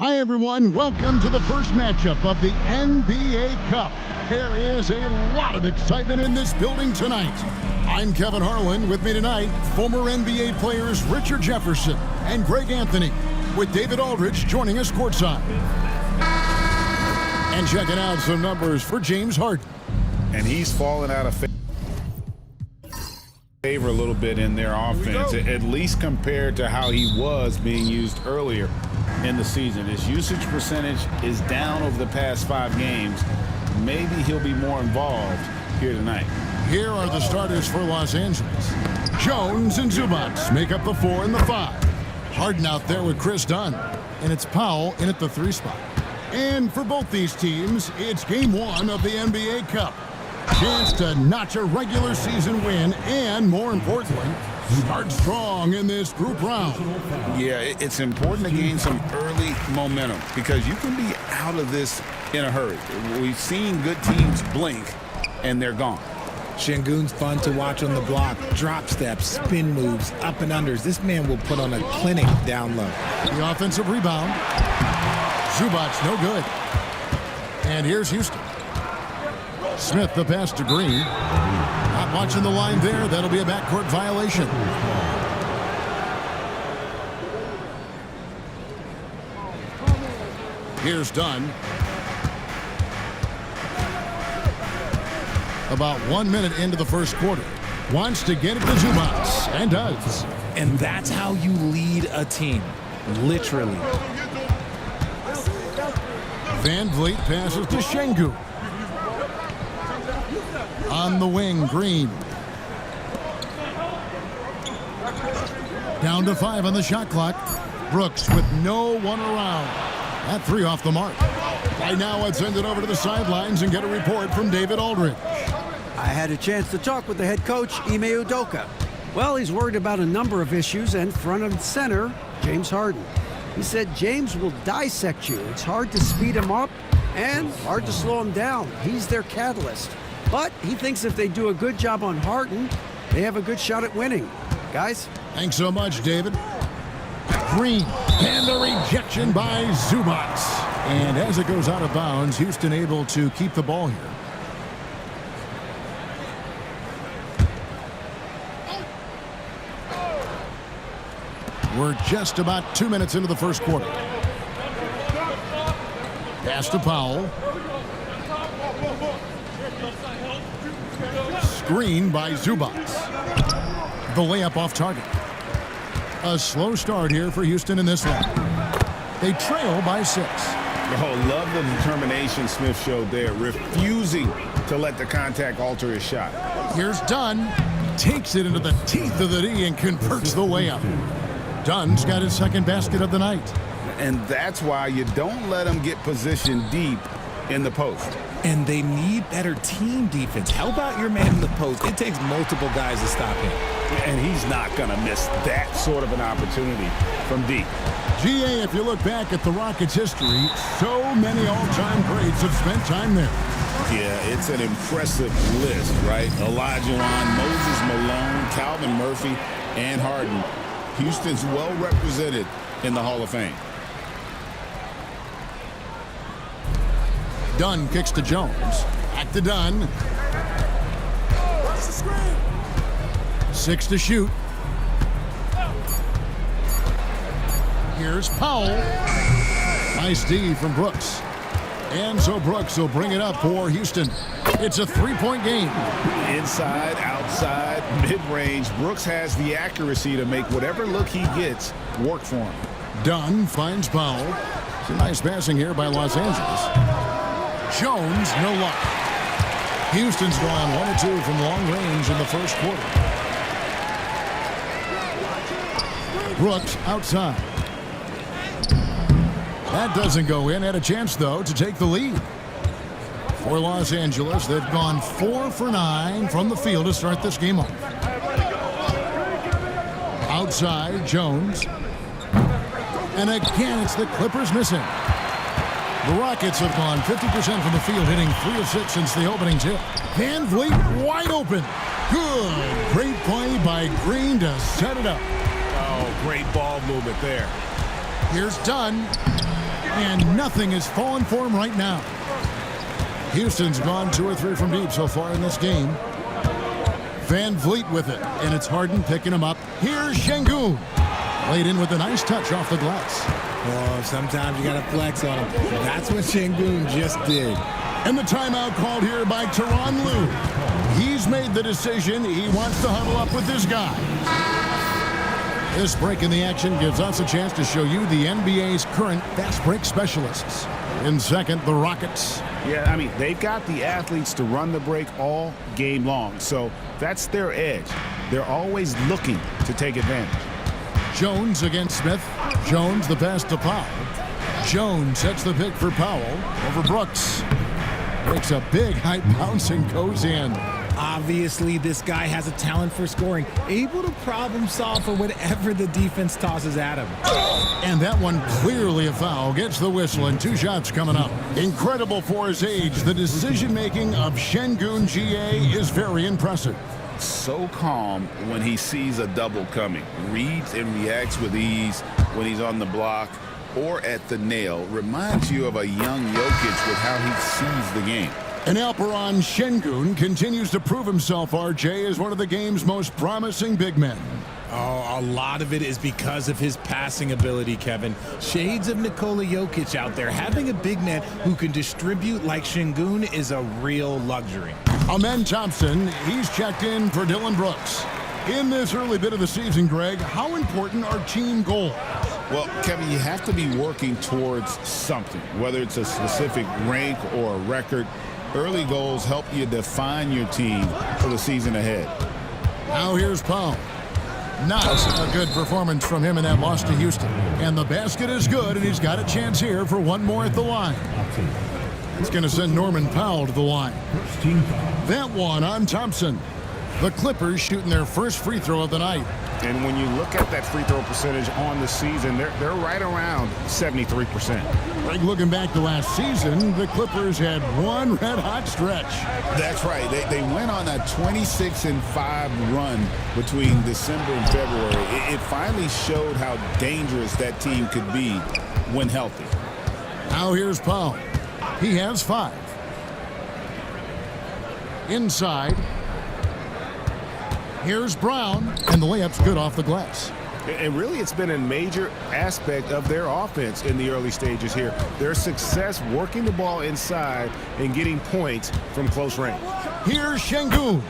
Hi everyone, welcome to the first matchup of the NBA Cup. There is a lot of excitement in this building tonight. I'm Kevin Harlan. With me tonight, former NBA players Richard Jefferson and Greg Anthony, with David Aldridge joining us courtside. And checking out some numbers for James Harden. And he's fallen out of favor a little bit in their offense, at least compared to how he was being used earlier in the season. His usage percentage is down over the past 5 games. Maybe he'll be more involved here tonight. Here are the starters for Los Angeles. Jones and Zubac make up the 4 and the 5. Harden out there with Chris Dunn. And it's Powell in at the 3 spot. And for both these teams, it's game 1 of the NBA Cup. Chance to notch a regular season win and, more importantly, start strong in this group round. Yeah, it's important to gain some early momentum because you can be out of this in a hurry. We've seen good teams blink and they're gone. Şengün's fun to watch on the block. Drop steps, spin moves, up and unders. This man will put on a clinic down low. The offensive rebound. Zubac, no good. And here's Houston. Smith, the pass to Green. Not watching the line there. That'll be a backcourt violation. Here's Dunn. About 1 minute into the first quarter. Wants to get it to Zubac, and does. And that's how you lead a team. Literally. Van Vliet passes to Şengün. On the wing, Green. Down to 5 on the shot clock. Brooks with no one around. That 3 off the mark. Right now, let's send it over to the sidelines and get a report from David Aldridge. I had a chance to talk with the head coach, Ime Udoka. Well, he's worried about a number of issues, and front and center, James Harden. He said James will dissect you. It's hard to speed him up and hard to slow him down. He's their catalyst. But he thinks if they do a good job on Harden, they have a good shot at winning. Guys? Thanks so much, David. Green, and the rejection by Zubac. And as it goes out of bounds, Houston able to keep the ball here. We're just about 2 minutes into the first quarter. Pass to Powell. Screen by Zubac. The layup off target. A slow start here for Houston in this one. They trail by 6. Oh, love the determination Smith showed there, refusing to let the contact alter his shot. Here's Dunn. Takes it into the teeth of the D and converts the layup. Dunn's got his second basket of the night. And that's why you don't let him get positioned deep in the post. And they need better team defense. Help out your man in the post. It takes multiple guys to stop him. And he's not going to miss that sort of an opportunity from deep. GA, if you look back at the Rockets' history, so many all-time greats have spent time there. Yeah, it's an impressive list, right? Olajuwon, Moses Malone, Calvin Murphy, and Harden. Houston's well represented in the Hall of Fame. Dunn kicks to Jones. Back to Dunn. 6 to shoot. Here's Powell. Nice D from Brooks. And so Brooks will bring it up for Houston. It's a 3-point game. Inside, outside, mid-range, Brooks has the accuracy to make whatever look he gets work for him. Dunn finds Powell. Some nice passing here by Los Angeles. Jones, no luck. Houston's gone 1 or 2 from long range in the first quarter. Brooks outside. That doesn't go in. Had a chance, though, to take the lead. For Los Angeles, they've gone 4 for 9 from the field to start this game off. Outside, Jones. And again, it's the Clippers missing. The Rockets have gone 50% from the field, hitting 3 of 6 since the opening tip. Van Vliet wide open. Good. Great play by Green to set it up. Oh, great ball movement there. Here's Dunn. And nothing is falling for him right now. Houston's gone 2 or 3 from deep so far in this game. Van Vliet with it, and it's Harden picking him up. Here's Şengün. Laid in with a nice touch off the glass. Oh, sometimes you got to flex on him. That's what Şengün just did. And the timeout called here by Tyronn Lue. He's made the decision. He wants to huddle up with his guy. This break in the action gives us a chance to show you the NBA's current fast break specialists. In second, the Rockets. Yeah, I mean, they've got the athletes to run the break all game long, so that's their edge. They're always looking to take advantage. Jones against Smith. Jones the pass to Powell. Jones sets the pick for Powell over Brooks. Makes a big high bounce and goes in. Obviously, this guy has a talent for scoring, able to problem solve for whatever the defense tosses at him. And that one clearly a foul. Gets the whistle and 2 shots coming up. Incredible for his age. The decision-making of Şengün GA is very impressive. So calm when he sees a double coming. Reads and reacts with ease when he's on the block or at the nail. Reminds you of a young Jokic with how he sees the game. And Alperen Şengün continues to prove himself, RJ, as one of the game's most promising big men. Oh, a lot of it is because of his passing ability, Kevin. Shades of Nikola Jokic out there. Having a big man who can distribute like Şengün is a real luxury. Amen Thompson, he's checked in for Dylan Brooks. In this early bit of the season, Greg, how important are team goals? Well, Kevin, you have to be working towards something, whether it's a specific rank or a record. Early goals help you define your team for the season ahead. Now here's Powell. Not a good performance from him in that loss to Houston. And the basket is good, and he's got a chance here for one more at the line. It's going to send Norman Powell to the line. That one on Thompson. The Clippers shooting their first free throw of the night. And when you look at that free throw percentage on the season, they're right around 73%. Greg, looking back to last season, the Clippers had one red-hot stretch. That's right. They went on a 26-5 run between December and February. It finally showed how dangerous that team could be when healthy. Now here's Powell. He has 5. Inside. Here's Brown, and the layup's good off the glass. And really, it's been a major aspect of their offense in the early stages here. Their success working the ball inside and getting points from close range. Here's Şengün.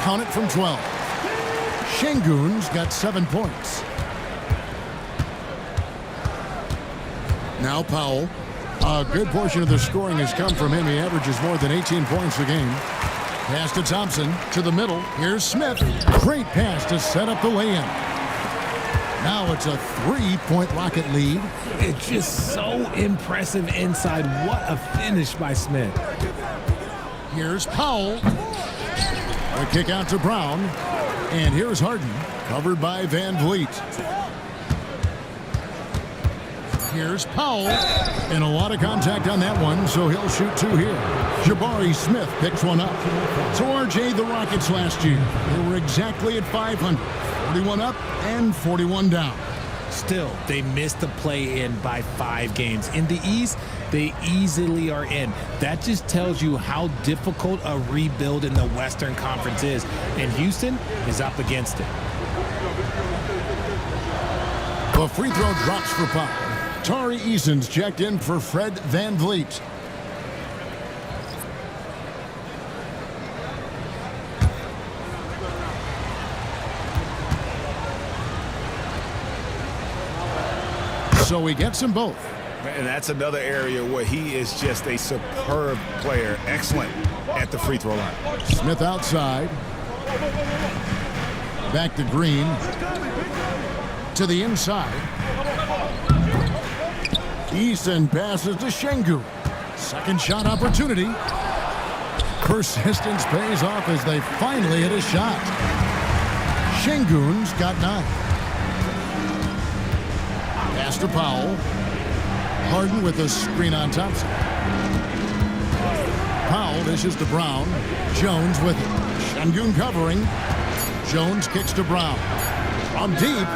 Count it from 12. Şengün's got 7 points. Now Powell. A good portion of the scoring has come from him. He averages more than 18 points a game. Pass to Thompson, to the middle. Here's Smith. Great pass to set up the lay-in. Now it's a 3-point Rocket lead. It's just so impressive inside. What a finish by Smith. Here's Powell. A kick out to Brown. And here's Harden, covered by Van Vliet. Here's Powell. And a lot of contact on that one, so he'll shoot 2 here. Jabari Smith picks one up. So RJ, the Rockets last year, they were exactly at 500. 41 up and 41 down. Still, they missed the play-in by 5 games. In the East, they easily are in. That just tells you how difficult a rebuild in the Western Conference is. And Houston is up against it. The free throw drops for Powell. Tari Eason's checked in for Fred Van Vliet. So he gets them both. And that's another area where he is just a superb player. Excellent at the free throw line. Smith outside. Back to Green. To the inside. Eason passes to Şengün. Second shot opportunity. Persistence pays off as they finally hit a shot. Şengün's got 9. Pass to Powell. Harden with a screen on Thompson. Powell dishes to Brown. Jones with it. Şengün covering. Jones kicks to Brown. From deep.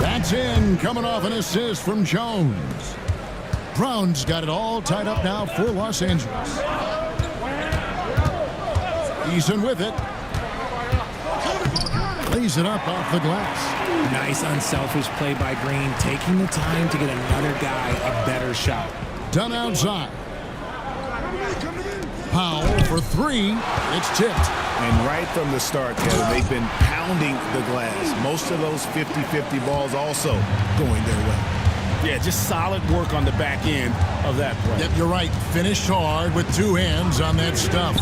That's in. Coming off an assist from Jones. Brown's got it all tied up now for Los Angeles. Eason with it. Lays it up off the glass. Nice unselfish play by Green, taking the time to get another guy a better shot. Done outside. Powell for three. It's tipped. And right from the start, Kevin, they've been pounding the glass. Most of those 50-50 balls also going their way. Yeah, just solid work on the back end of that play. Yep, you're right. Finished hard with two hands on that stuff.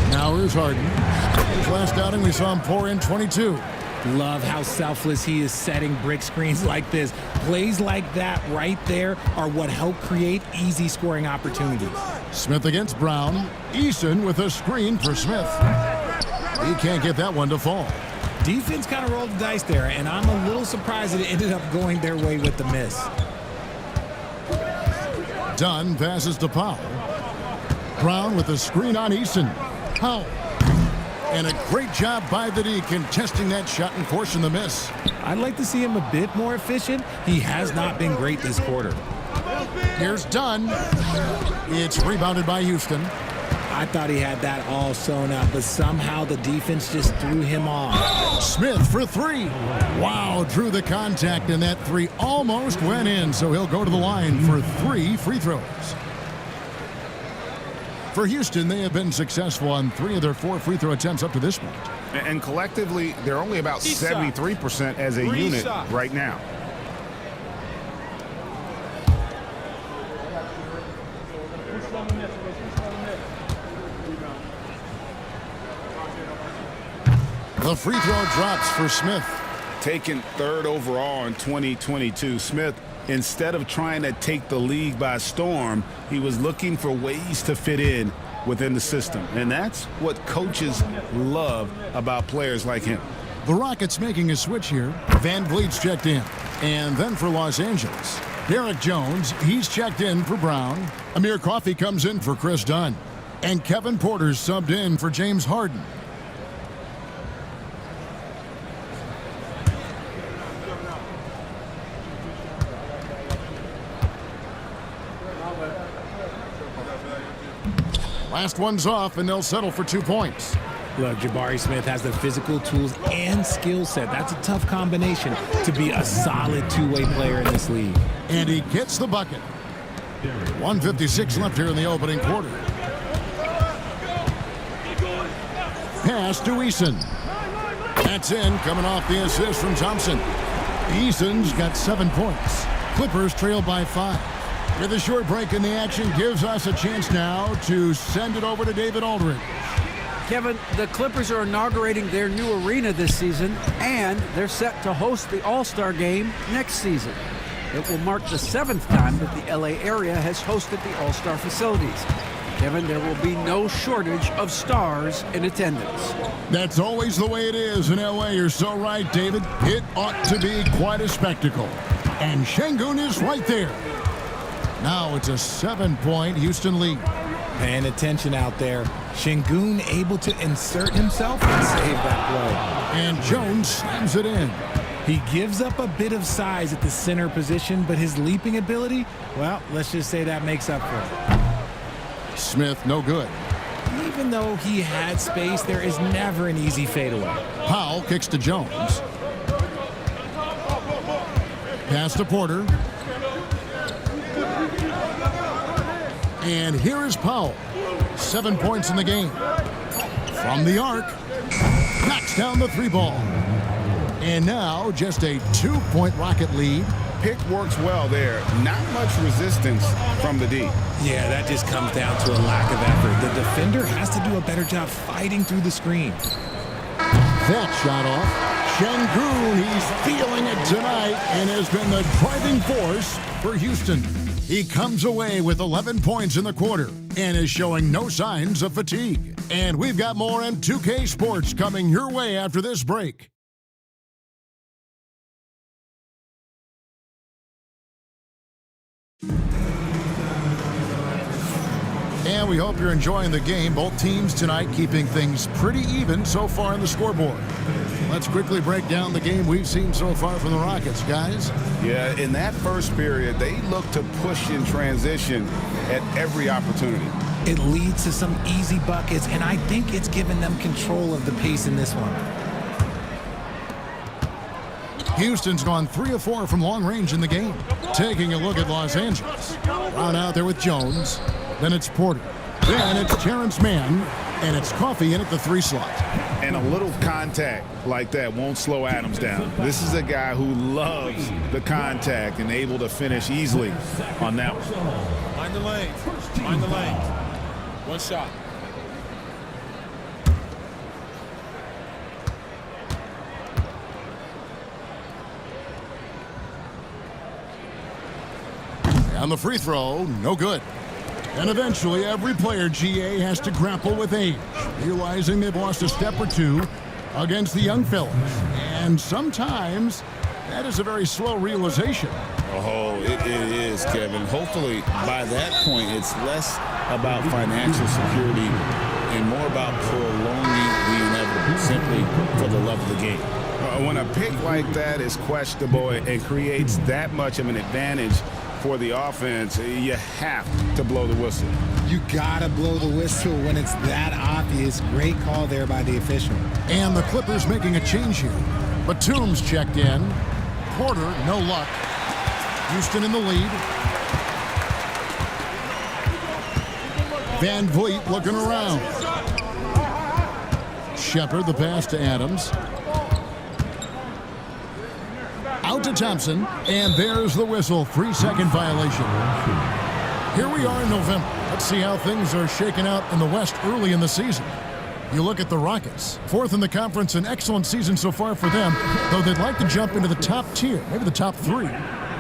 Now here's Harden. His last outing, we saw him pour in 22. Love how selfless he is setting brick screens like this. Plays like that right there are what help create easy scoring opportunities. Smith against Brown. Eason with a screen for Smith. He can't get that one to fall. Defense kind of rolled the dice there, and I'm a little surprised that it ended up going their way with the miss. Dunn passes to Powell. Brown with a screen on Eason. Powell. And a great job by the D contesting that shot and forcing the miss. I'd like to see him a bit more efficient. He has not been great this quarter. Here's Dunn. It's rebounded by Houston. I thought he had that all sewn up, but somehow the defense just threw him off. Smith for three. Wow, drew the contact, and that three almost went in, so he'll go to the line for 3 free throws. For Houston, they have been successful on 3 of their 4 free throw attempts up to this point. And collectively, they're only about 73% as a unit right now. The free throw drops for Smith. Taken 3rd overall in 2022, Smith, instead of trying to take the league by storm, he was looking for ways to fit in within the system. And that's what coaches love about players like him. The Rockets making a switch here. Van Vliet's checked in. And then for Los Angeles, Derek Jones, he's checked in for Brown. Amir Coffey comes in for Chris Dunn. And Kevin Porter's subbed in for James Harden. Last one's off, and they'll settle for 2 points. Look, Jabari Smith has the physical tools and skill set. That's a tough combination to be a solid two-way player in this league. And he gets the bucket. 1:56 left here in the opening quarter. Pass to Eason. That's in, coming off the assist from Thompson. Eason's got 7 points. Clippers trail by 5. With a short break in the action gives us a chance now to send it over to David Aldridge. Kevin, the Clippers are inaugurating their new arena this season, and they're set to host the All-Star Game next season. It will mark the 7th time that the LA area has hosted the All-Star facilities. Kevin, there will be no shortage of stars in attendance. That's always the way it is in LA. You're so right, David. It ought to be quite a spectacle. And Şengün is right there. Now it's a 7-point Houston lead. Paying attention out there. Şengün able to insert himself and save that play. And Jones slams it in. He gives up a bit of size at the center position, but his leaping ability, well, let's just say that makes up for it. Smith, no good. Even though he had space, there is never an easy fadeaway. Powell kicks to Jones. Pass to Porter. And here is Powell. 7 points in the game. From the arc. Knocks down the 3 ball. And now just a 2-point Rocket lead. Pick works well there. Not much resistance from the D. Yeah, that just comes down to a lack of effort. The defender has to do a better job fighting through the screen. That shot off. Şengün, he's feeling it tonight and has been the driving force for Houston. He comes away with 11 points in the quarter and is showing no signs of fatigue. And we've got more M2K Sports coming your way after this break. And we hope you're enjoying the game. Both teams tonight keeping things pretty even so far in the scoreboard. Let's quickly break down the game we've seen so far from the Rockets, guys. Yeah, in that first period, they looked to push in transition at every opportunity. It leads to some easy buckets, and I think it's given them control of the pace in this one. Houston's gone 3 of 4 from long range in the game. Taking a look at Los Angeles. Round out there with Jones. Then it's Porter. Then it's Terrence Mann. And it's Coffee in at the 3 slot. And a little contact like that won't slow Adams down. This is a guy who loves the contact and able to finish easily on that one. Mind the lane. Mind the lane. One shot. On the free throw, no good. And eventually, every player, GA, has to grapple with age, realizing they've lost a step or two against the young fellas. And sometimes, that is a very slow realization. Oh, it is, Kevin. Hopefully, by that point, it's less about financial security and more about prolonging the inevitable, simply for the love of the game. When a pick like that is questionable and creates that much of an advantage for the offense, you have to blow the whistle. You gotta blow the whistle when it's that obvious. Great call there by the official. And the Clippers making a change here. Batum's checked in. Porter, no luck. Houston in the lead. Van Vliet looking around. Shepard, the pass to Adams. Out to Thompson, and there's the whistle. 3-second violation. Here we are in November. Let's see how things are shaking out in the West early in the season. You look at the Rockets, 4th in the conference, an excellent season so far for them, though they'd like to jump into the top tier, maybe the top 3.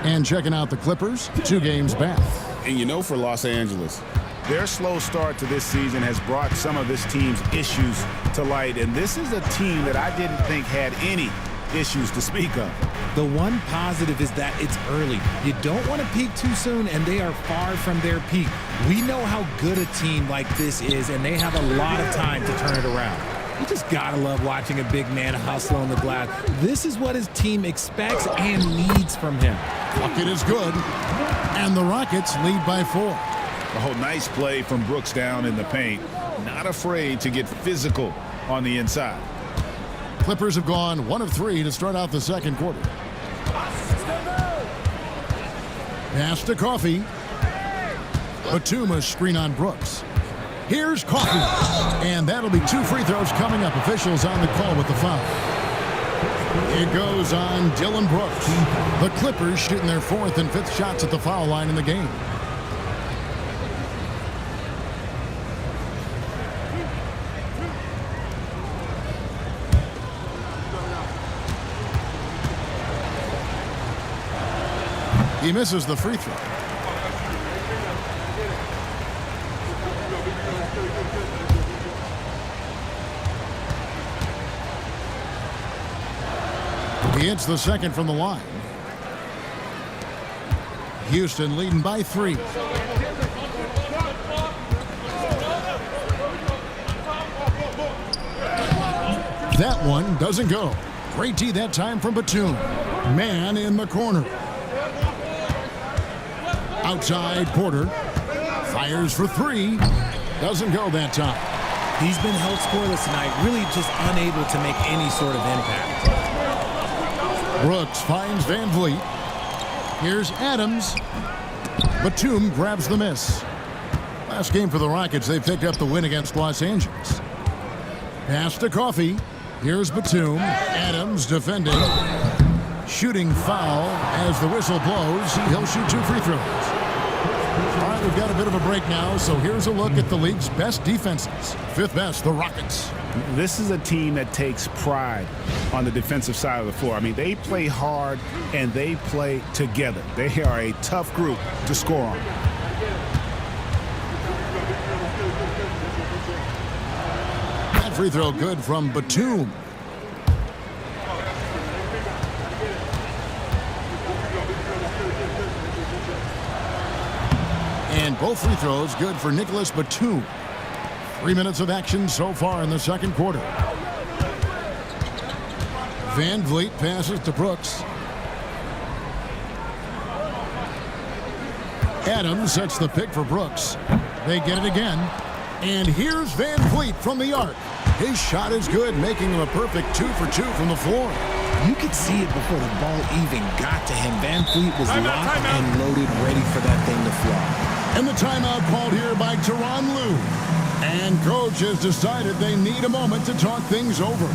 And checking out the Clippers, 2 games back. And you know, for Los Angeles, their slow start to this season has brought some of this team's issues to light, and this is a team that I didn't think had any issues to speak of. The one positive is that it's early. You don't want to peak too soon, and they are far from their peak. We know how good a team like this is, and they have a lot of time to turn it around. You just gotta love watching a big man hustle on the glass. This is what his team expects and needs from him. Bucket is good, and the Rockets lead by 4. Oh, nice play from Brooks down in the paint. Not afraid to get physical on the inside. Clippers have gone 1 of 3 to start out the second quarter. Pass to Coffee. Batum, a screen on Brooks. Here's Coffee. And that'll be 2 free throws coming up. Officials on the call with the foul. It goes on Dillon Brooks. The Clippers shooting their 4th and 5th shots at the foul line in the game. He misses the free throw. He hits the second from the line. Houston leading by 3. That one doesn't go. Great D that time from Batum. Man in the corner. Outside, Porter fires for 3. Doesn't go that time. He's been held scoreless tonight, really just unable to make any sort of impact. Brooks finds Van Vliet. Here's Adams. Batum grabs the miss. Last game for the Rockets, they picked up the win against Los Angeles. Pass to Coffee. Here's Batum. Adams defending. Shooting foul as the whistle blows. He'll shoot 2 free throws. All right, we've got a bit of a break now, so here's a look at the league's best defenses. 5th best, the Rockets. This is a team that takes pride on the defensive side of the floor. I mean, they play hard and they play together. They are a tough group to score on. That free throw good from Batum. And both free throws good for Nicholas Batum. 3 minutes of action so far in the second quarter. Van Vliet passes to Brooks. Adams sets the pick for Brooks. They get it again. And here's Van Vliet from the arc. His shot is good, making him a perfect 2 for 2 from the floor. You could see it before the ball even got to him. Van Vliet was locked and loaded, ready for that thing to fly. And the timeout called here by Tyronn Lue. And coach has decided they need a moment to talk things over.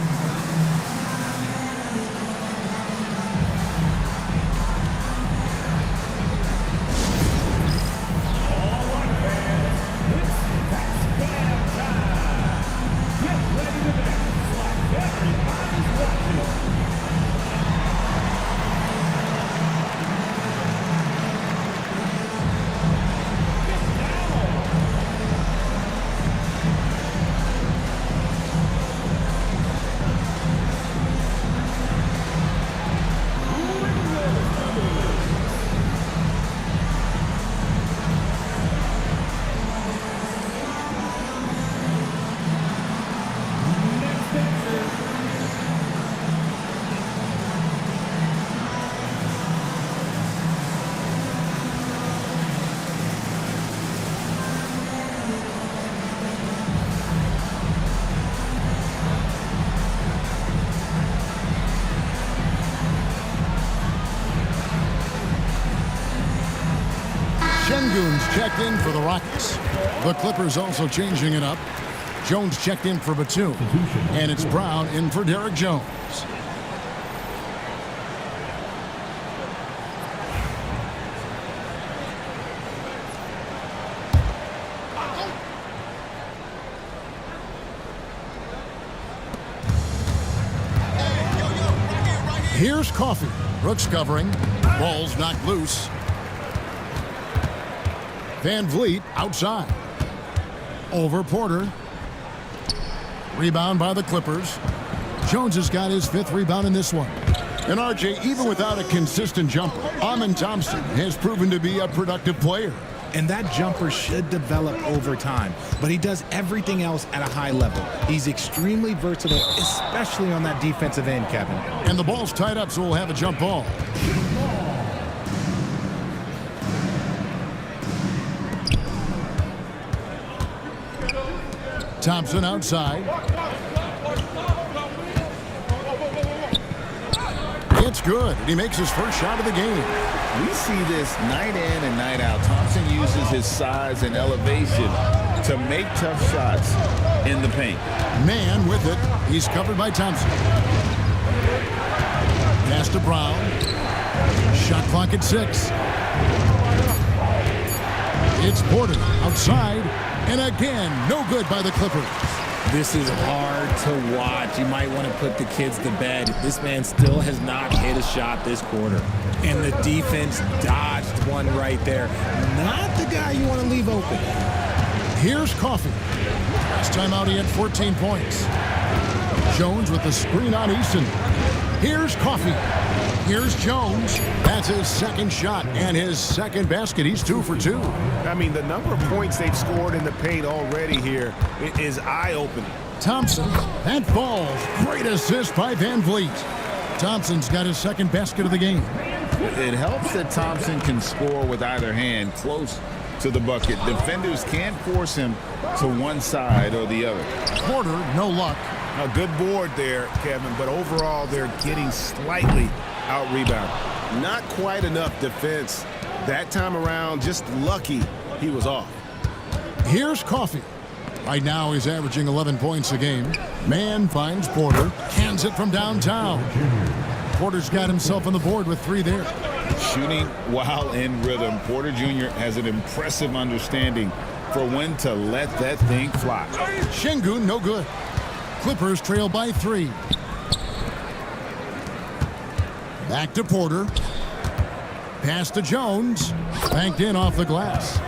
Şengün's checked in for the Rockets. The Clippers also changing it up. Jones checked in for Batum. And it's Brown in for Derek Jones. Here's Coffey. Brooks covering. Ball's knocked loose. Van Vliet outside. Over Porter. Rebound by the Clippers. Jones has got his 5th rebound in this one. And RJ, even without a consistent jumper, Amen Thompson has proven to be a productive player. And that jumper should develop over time. But he does everything else at a high level. He's extremely versatile, especially on that defensive end, Kevin. And the ball's tied up, so we'll have a jump ball. Thompson outside. It's good, and he makes his first shot of the game. We see this night in and night out. Thompson uses his size and elevation to make tough shots in the paint. Man with it. He's covered by Thompson. Pass to Brown. Shot clock at 6. It's Porter outside. And again, no good by the Clippers. This is hard to watch. You might want to put the kids to bed. This man still has not hit a shot this quarter. And the defense dodged one right there. Not the guy you want to leave open. Here's Coffey. Last time out, he had 14 points. Jones with the screen on Easton. Here's Coffey. Here's Jones. That's his second shot and his second basket. He's 2 for 2. I mean, the number of points they've scored in the paint already here is eye-opening. Thompson, that falls. Great assist by Van Vliet. Thompson's got his second basket of the game. It helps that Thompson can score with either hand close to the bucket. Defenders can't force him to one side or the other. Porter, no luck. A good board there, Kevin, but overall they're getting slightly out-rebounded. Not quite enough defense. That time around, just lucky he was off. Here's Coffey. Right now he's averaging 11 points a game. Man finds Porter. Hands it from downtown. Porter's got himself on the board with 3 there. Shooting while in rhythm. Porter Jr. has an impressive understanding for when to let that thing fly. Şengün, no good. Clippers trail by 3. Back to Porter. Pass to Jones. Banked in off the glass.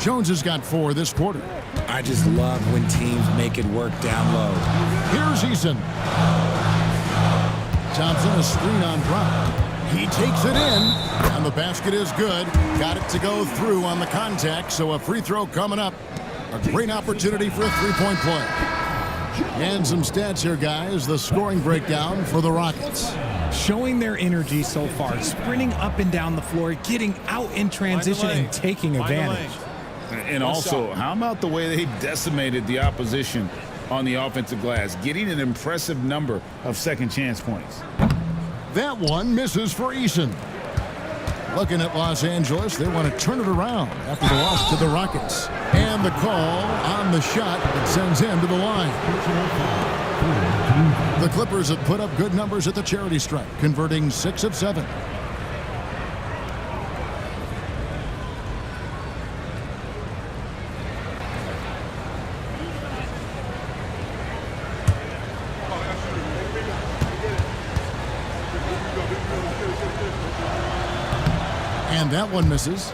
Jones has got 4 this quarter. I just love when teams make it work down low. Here's Eason. Thompson, a screen on Brown. He takes it in, and the basket is good. Got it to go through on the contact, so a free throw coming up. A great opportunity for a three-point play. And some stats here, guys. The scoring breakdown for the Rockets. Showing their energy so far, sprinting up and down the floor, getting out in transition and taking advantage. And also, how about the way they decimated the opposition on the offensive glass, getting an impressive number of second chance points. That one misses for Eason. Looking at Los Angeles, they want to turn it around after the loss to the Rockets. And the call on the shot that sends him to the line. The Clippers have put up good numbers at the charity stripe, converting 6 of 7. And that one misses.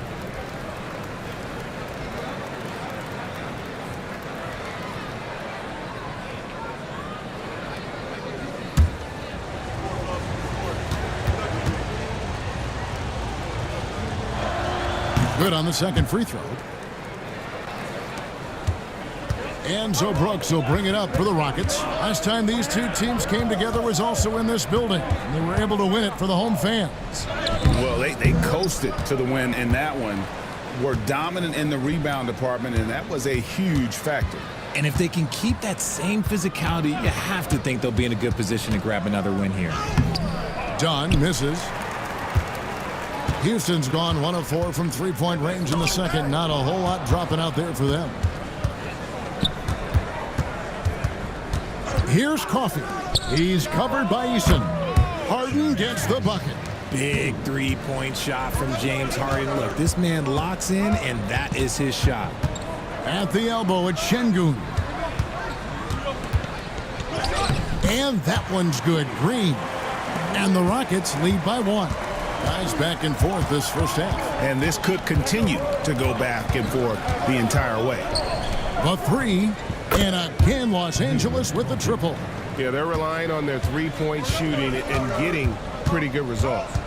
Good on the second free throw. And so Brooks will bring it up for the Rockets. Last time these two teams came together was also in this building. And they were able to win it for the home fans. Well, they coasted to the win in that one. Were dominant in the rebound department, and that was a huge factor. And if they can keep that same physicality, you have to think they'll be in a good position to grab another win here. Dunn misses. Houston's gone 1 of 4 from three-point range in the second. Not a whole lot dropping out there for them. Here's Coffey. He's covered by Eason. Harden gets the bucket. Big three-point shot from James Harden. Look, this man locks in, and that is his shot. At the elbow, it's Şengün. And that one's good. Green. And the Rockets lead by 1. Guys back and forth this first half. And this could continue to go back and forth the entire way. The three, and again Los Angeles with the triple. Yeah, they're relying on their three-point shooting and getting pretty good results.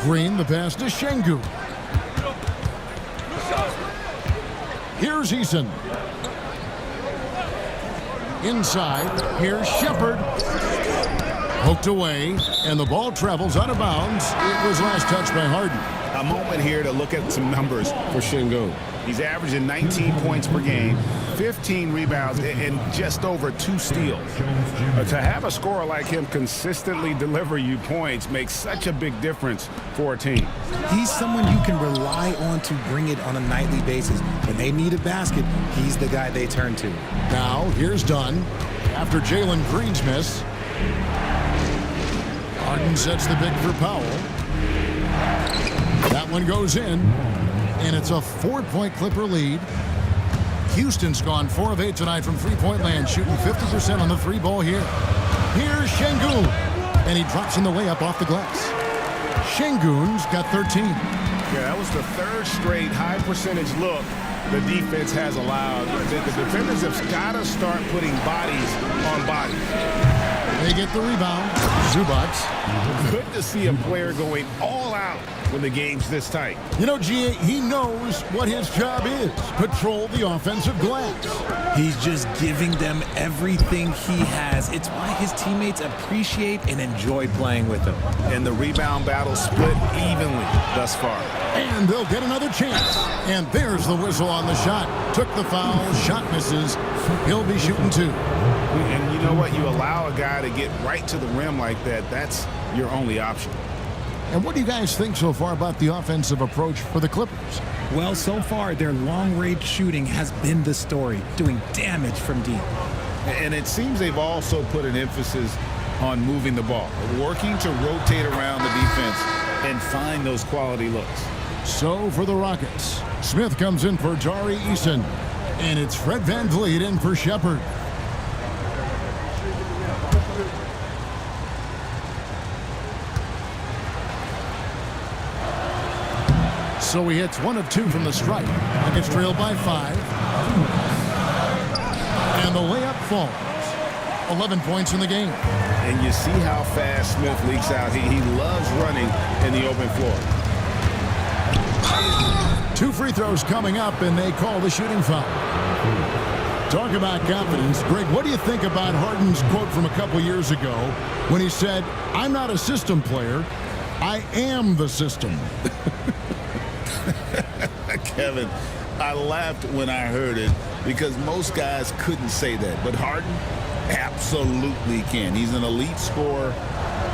Green, the pass to Şengün. Here's Eason. Inside, here's Shepherd. Poked away, and the ball travels out of bounds. It was last touched by Harden. A moment here to look at some numbers for Şengün. He's averaging 19 points per game, 15 rebounds, and just over 2 steals. To have a scorer like him consistently deliver you points makes such a big difference for a team. He's someone you can rely on to bring it on a nightly basis. When they need a basket, he's the guy they turn to. Now, here's Dunn. After Jalen Green's miss, Harden sets the big for Powell. That one goes in, and it's a 4-point Clipper lead. Houston's gone 4 of 8 tonight from three-point land, shooting 50% on the three ball here. Here's Şengün, and he drops in the layup off the glass. Şengün's got 13. Yeah, that was the 3rd straight high percentage look the defense has allowed. The defenders have got to start putting bodies on bodies. They get the rebound. Zubac. Good to see a player going all out when the game's this tight. You know, G.A., he knows what his job is. Patrol the offensive glass. He's just giving them everything he has. It's why his teammates appreciate and enjoy playing with him. And the rebound battle split evenly thus far. And they'll get another chance. And there's the whistle on the shot. Took the foul. Shot misses. He'll be shooting 2. And you know what? You allow a guy to get right to the rim like that. That's your only option. And what do you guys think so far about the offensive approach for the Clippers? Well, so far, their long-range shooting has been the story, doing damage from deep. And it seems they've also put an emphasis on moving the ball, working to rotate around the defense and find those quality looks. So for the Rockets, Smith comes in for Tari Eason, and it's Fred VanVleet in for Shepherd. So he hits 1 of 2 from the stripe. Nuggets trailed by 5. And the layup falls. 11 points in the game. and you see how fast Smith leaks out. He loves running in the open floor. 2 free throws coming up, and they call the shooting foul. Talk about confidence. Greg, what do you think about Harden's quote from a couple years ago when he said, "I'm not a system player, I am the system"? Kevin, I laughed when I heard it because most guys couldn't say that. But Harden absolutely can. He's an elite scorer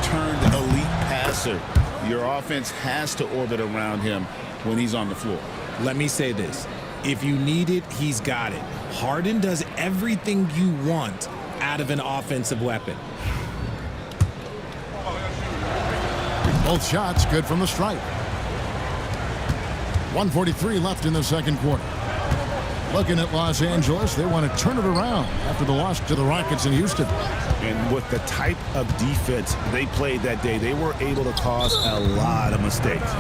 turned elite passer. Your offense has to orbit around him when he's on the floor. Let me say this. If you need it, he's got it. Harden does everything you want out of an offensive weapon. Both shots good from the stripe. 1:43 left in the second quarter. Looking at Los Angeles, they want to turn it around after the loss to the Rockets in Houston. And with the type of defense they played that day, they were able to cause a lot of mistakes.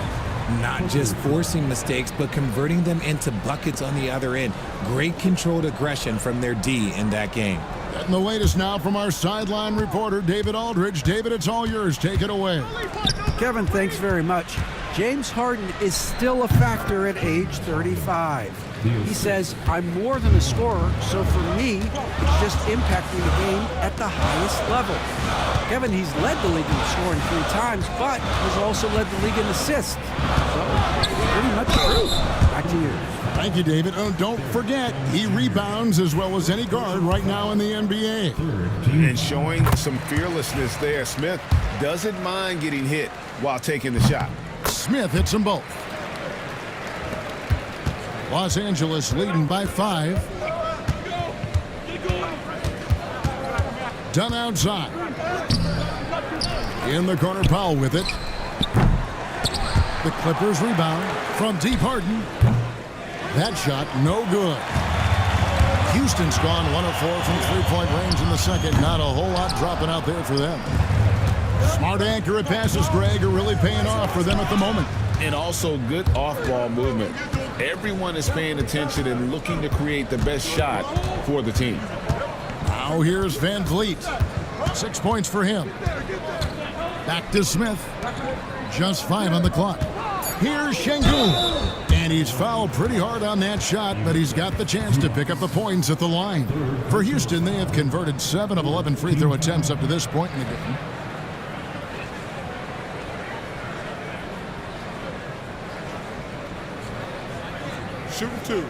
Not just forcing mistakes, but converting them into buckets on the other end. Great controlled aggression from their D in that game. And the latest now from our sideline reporter, David Aldridge. David, it's all yours. Take it away. Kevin, thanks very much. James Harden is still a factor at age 35. He says, "I'm more than a scorer, so for me, it's just impacting the game at the highest level." Kevin, he's led the league in scoring 3 times, but has also led the league in assists. So, pretty much true. Back to you. Thank you, David. Oh, don't forget, he rebounds as well as any guard right now in the NBA. And showing some fearlessness there. Smith doesn't mind getting hit while taking the shot. Smith hits them both. Los Angeles leading by 5. Done outside. In the corner, Powell with it. The Clippers rebound from deep. Harden. That shot, no good. Houston's gone 1 of 4 from three-point range in the second. Not a whole lot dropping out there for them. Smart accurate passes, Greg, are really paying off for them at the moment. And also good off-ball movement. Everyone is paying attention and looking to create the best shot for the team. Now here's Van Vliet. 6 points for him. Back to Smith. Just 5 on the clock. Here's Şengün. And he's fouled pretty hard on that shot, but he's got the chance to pick up the points at the line. For Houston, they have converted 7 of 11 free throw attempts up to this point in the game. Shooting 2.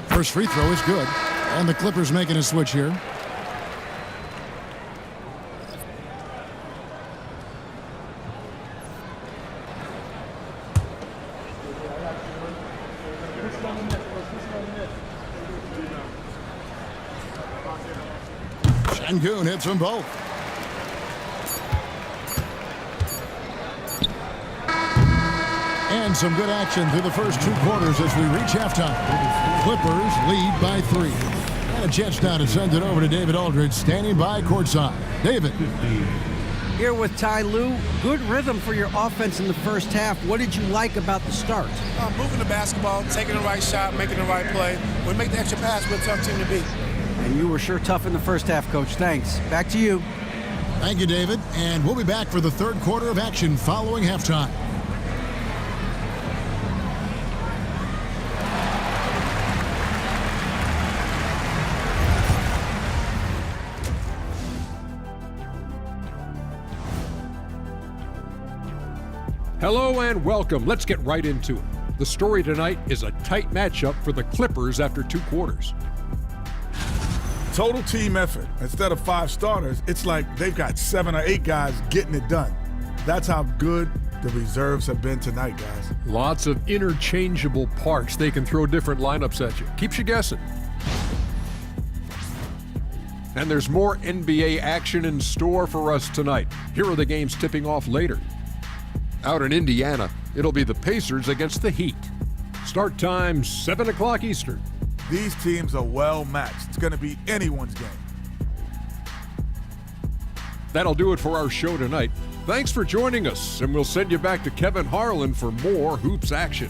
First free throw is good. And the Clippers making a switch here. Şengün hits them both. And some good action through the first 2 quarters as we reach halftime. Clippers lead by 3. And a chance now to send it over to David Aldridge, standing by courtside. David. Here with Ty Lue. Good rhythm for your offense in the first half. What did you like about the start? Moving the basketball, taking the right shot, making the right play. When we make the extra pass, we're a tough team to beat. And you were sure tough in the first half, Coach. Thanks. Back to you. Thank you, David. And we'll be back for the third quarter of action following halftime. Hello and welcome. Let's get right into it. The story tonight is a tight matchup for the Clippers after 2 quarters. Total team effort. Instead of 5 starters, it's like they've got 7 or 8 guys getting it done. That's how good the reserves have been tonight, guys. Lots of interchangeable parts. They can throw different lineups at you. Keeps you guessing. And there's more NBA action in store for us tonight. Here are the games tipping off later. Out in Indiana, it'll be the Pacers against the Heat. Start time, 7 o'clock Eastern. These teams are well matched. It's going to be anyone's game. That'll do it for our show tonight. Thanks for joining us, and we'll send you back to Kevin Harlan for more hoops action.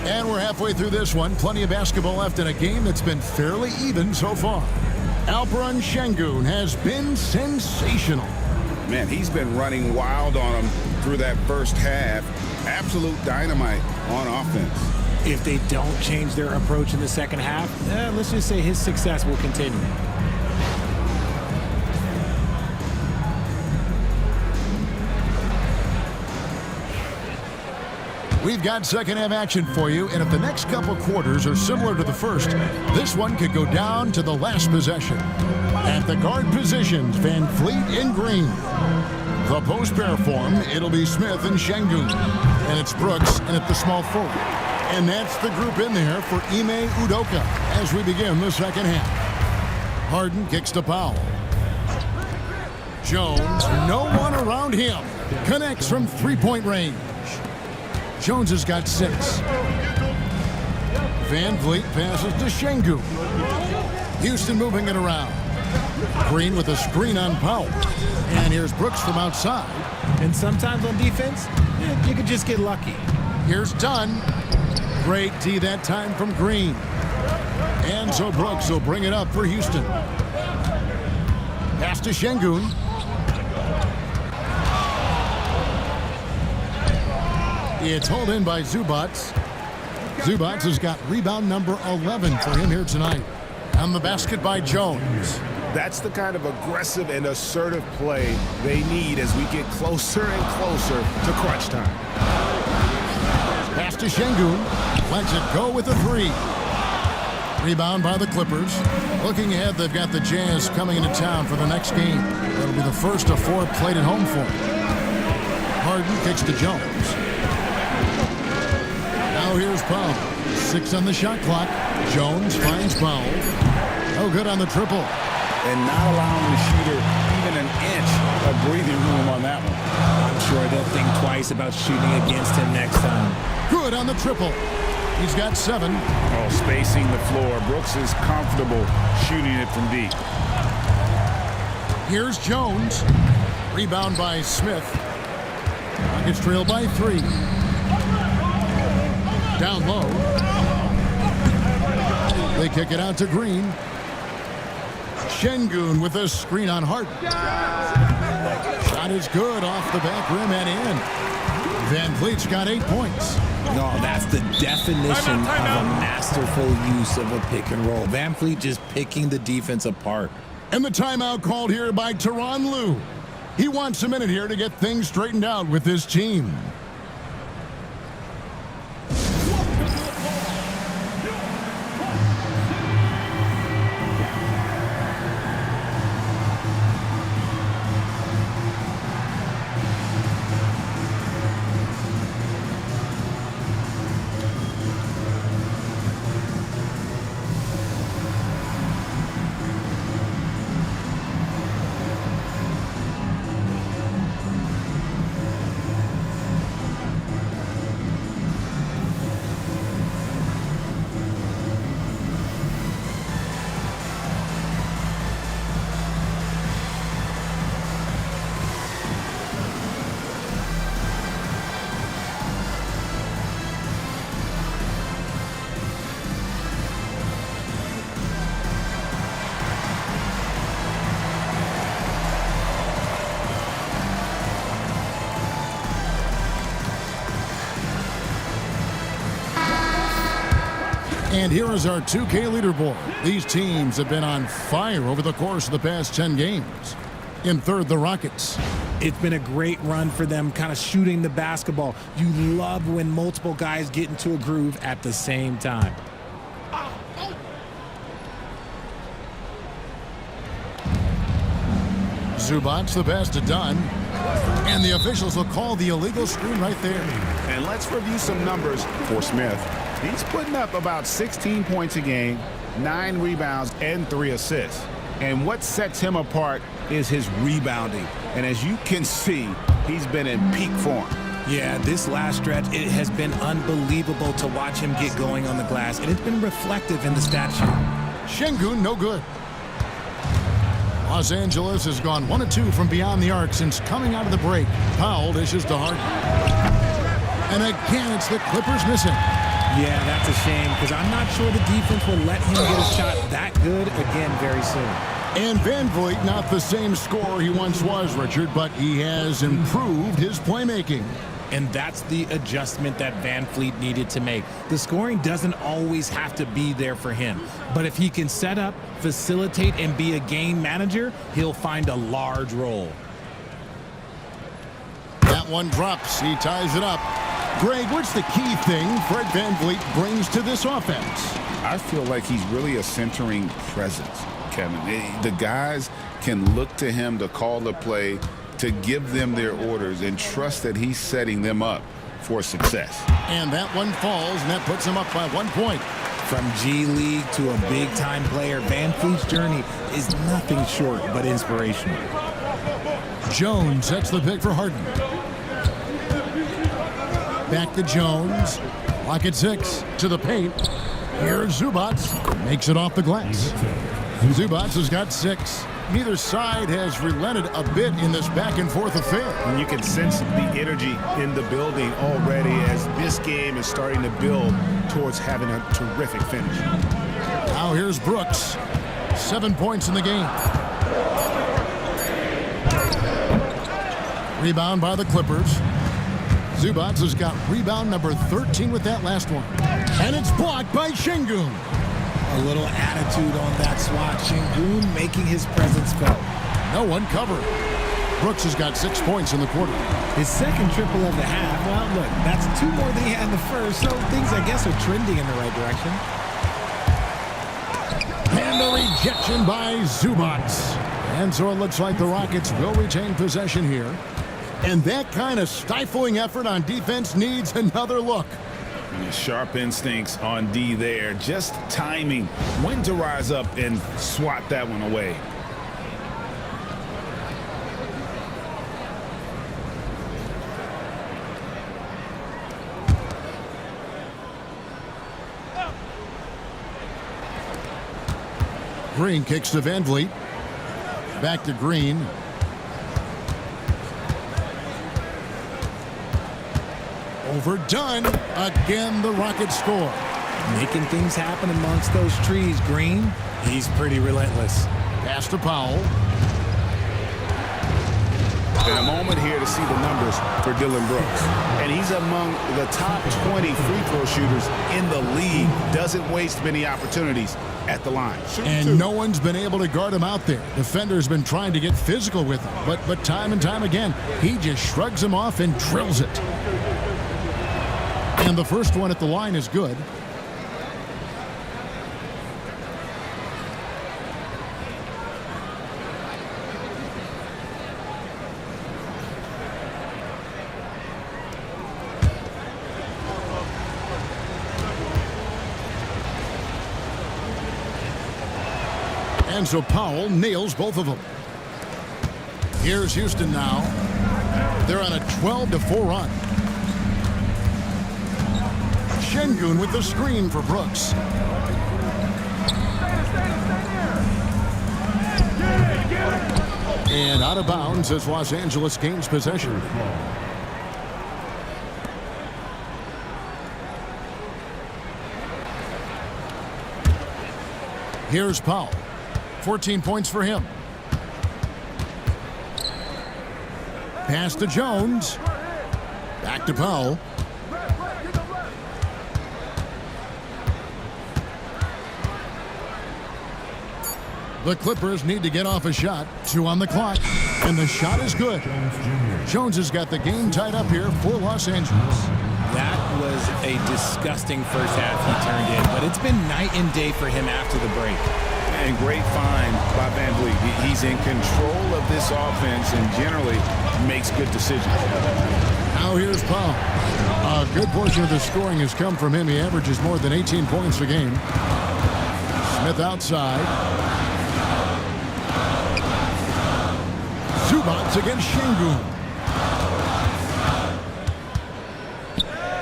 And we're halfway through this one. Plenty of basketball left in a game that's been fairly even so far. Alperen Şengün has been sensational. Man, he's been running wild on him through that first half. Absolute dynamite on offense. If they don't change their approach in the second half, let's just say his success will continue. We've got second half action for you, and if the next couple quarters are similar to the first, this one could go down to the last possession. At the guard positions, Van Fleet and Green. The post pair form, it'll be Smith and Şengün. And it's Brooks and at the small forward. And that's the group in there for Ime Udoka as we begin the second half. Harden kicks to Powell. Jones, no one around him. Connects from three-point range. Jones has got 6. Van Vliet passes to Şengün. Houston moving it around. Green with a screen on Powell. And here's Brooks from outside. And sometimes on defense, you could just get lucky. Here's Dunn. Great D that time from Green. And so Brooks will bring it up for Houston. Pass to Şengün. It's hauled in by Zubac. Zubac has got rebound number 11 for him here tonight. On the basket by Jones. That's the kind of aggressive and assertive play they need as we get closer and closer to crunch time. Pass to Şengün. Lets it go with a 3. Rebound by the Clippers. Looking ahead, they've got the Jazz coming into town for the next game. That'll be the first of 4 played at home for them. Harden kicks to Jones. Now here's Powell. 6 on the shot clock. Jones finds Powell. Oh, good on the triple. And not allowing the shooter even an inch of breathing room on that one. I'm sure they'll think twice about shooting against him next time. Good on the triple. He's got 7. Oh, spacing the floor. Brooks is comfortable shooting it from deep. Here's Jones. Rebound by Smith. Rockets trail by 3. Down low. They kick it out to Green. Şengün with a screen on Harden. Shot is good off the back rim and in. Van Vliet's got 8 points. No, that's the definition of a masterful use of a pick and roll. Van Fleet just picking the defense apart. And the timeout called here by Tyronn Lue. He wants a minute here to get things straightened out with his team. And here is our 2K leaderboard. These teams have been on fire over the course of the past 10 games. In third, the Rockets. It's been a great run for them, kind of shooting the basketball. You love when multiple guys get into a groove at the same time. Zubac, the pass to Dunn. And the officials will call the illegal screen right there. And let's review some numbers for Smith. He's putting up about 16 points a game, 9 rebounds, and 3 assists. And what sets him apart is his rebounding. And as you can see, he's been in peak form. Yeah, this last stretch, it has been unbelievable to watch him get going on the glass, and it's been reflective in the stat sheet. Şengün, no good. Los Angeles has gone 1 of 2 from beyond the arc since coming out of the break. Powell dishes to Harden. And again, it's the Clippers missing. Yeah, that's a shame, because I'm not sure the defense will let him get a shot that good again very soon. And Van Vliet, not the same scorer he once was, Richard, but he has improved his playmaking. And that's the adjustment that Van Vliet needed to make. The scoring doesn't always have to be there for him. But if he can set up, facilitate, and be a game manager, he'll find a large role. That one drops. He ties it up. Greg, what's the key thing Fred Van Vliet brings to this offense? I feel like he's really a centering presence, Kevin. The guys can look to him to call the play, to give them their orders, and trust that he's setting them up for success. And that one falls, and that puts him up by 1 point. From G League to a big-time player, Van Vliet's journey is nothing short but inspirational. Jones sets the pick for Harden. Back to Jones. Lock at 6 to the paint. Here's Zubac. Makes it off the glass. Zubac has got 6. Neither side has relented a bit in this back-and-forth affair. And you can sense the energy in the building already as this game is starting to build towards having a terrific finish. Now here's Brooks. 7 points in the game. Rebound by the Clippers. Zubac has got rebound number 13 with that last one. And it's blocked by Şengün. A little attitude on that swat. Şengün making his presence felt. No one covered. Brooks has got 6 points in the quarter. His second triple of the half. Well, look, that's 2 more than he had in the first, so things, I guess, are trending in the right direction. And a rejection by Zubac. And so it looks like the Rockets will retain possession here. And that kind of stifling effort on defense needs another look. Sharp instincts on D there. Just timing when to rise up and swat that one away. Green kicks to Van Vliet. Back to Green. Overdone. Again, the Rockets score. Making things happen amongst those trees. Green, he's pretty relentless. Pass to Powell. In a moment here to see the numbers for Dillon Brooks. And he's among the top 20 free throw shooters in the league. Doesn't waste many opportunities at the line. And no one's been able to guard him out there. Defender's been trying to get physical with him. But time and time again, he just shrugs him off and drills it. And the first one at the line is good. And so Powell nails both of them. Here's Houston now. They're on a 12-4 run. Şengün with the screen for Brooks. And out of bounds as Los Angeles gains possession. Here's Powell. 14 points for him. Pass to Jones. Back to Powell. The Clippers need to get off a shot. 2 on the clock. And the shot is good. Jones has got the game tied up here for Los Angeles. That was a disgusting first half he turned in, but it's been night and day for him after the break. And great find by Van Vliet. He's in control of this offense and generally makes good decisions. Now here's Powell. A good portion of the scoring has come from him. He averages more than 18 points a game. Smith outside. Zubats against Şengün.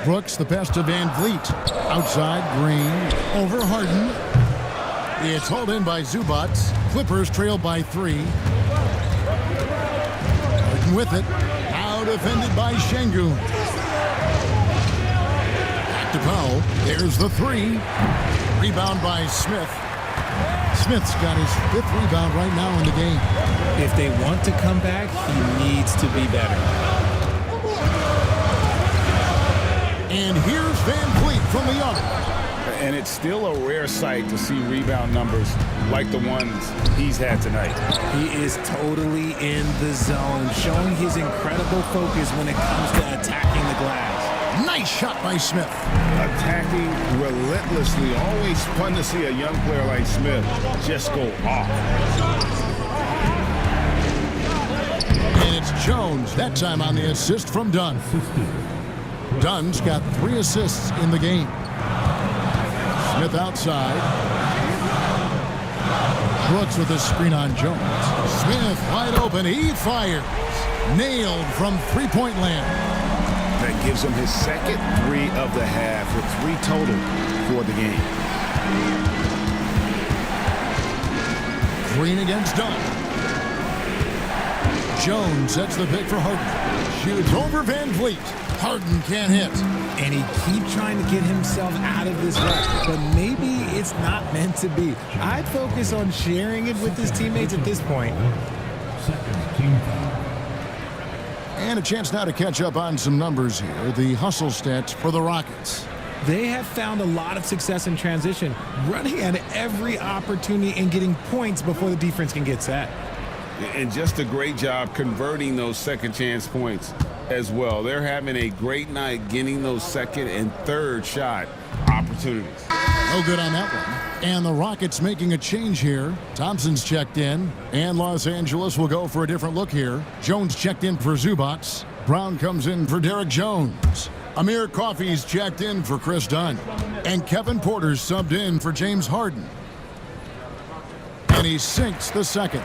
Brooks, the pass to Van Vliet. Outside, Green. Over Harden. It's hauled in by Zubats. Clippers trail by 3. Harden with it. Now defended by Şengün. Back to Powell. There's the 3. Rebound by Smith. Smith's got his 5th rebound right now in the game. If they want to come back, he needs to be better. And here's Van Vliet from the arc. And it's still a rare sight to see rebound numbers like the ones he's had tonight. He is totally in the zone, showing his incredible focus when it comes to attacking the glass. Nice shot by Smith. Attacking relentlessly. Always fun to see a young player like Smith just go off. And it's Jones, that time on the assist from Dunn. Dunn's got 3 assists in the game. Smith outside. Brooks with a screen on Jones. Smith wide open. He fires. Nailed from three-point land. That gives him his second 3 of the half, with 3 total for the game. Green against Dunn. Jones sets the pick for Harden. Shoots over Van Vliet. Harden can't hit. And he keeps trying to get himself out of this rut, but maybe it's not meant to be. I'd focus on sharing it with his teammates at this point. And a chance now to catch up on some numbers here. The hustle stats for the Rockets. They have found a lot of success in transition, running at every opportunity and getting points before the defense can get set. And just a great job converting those second chance points as well. They're having a great night getting those second and third shot opportunities. No good on that one. And the Rockets making a change here. Thompson's checked in, and Los Angeles will go for a different look here. Jones checked in for Zubats. Brown comes in for Derek Jones. Amir Coffey's checked in for Chris Dunn. And Kevin Porter's subbed in for James Harden. And he sinks the second.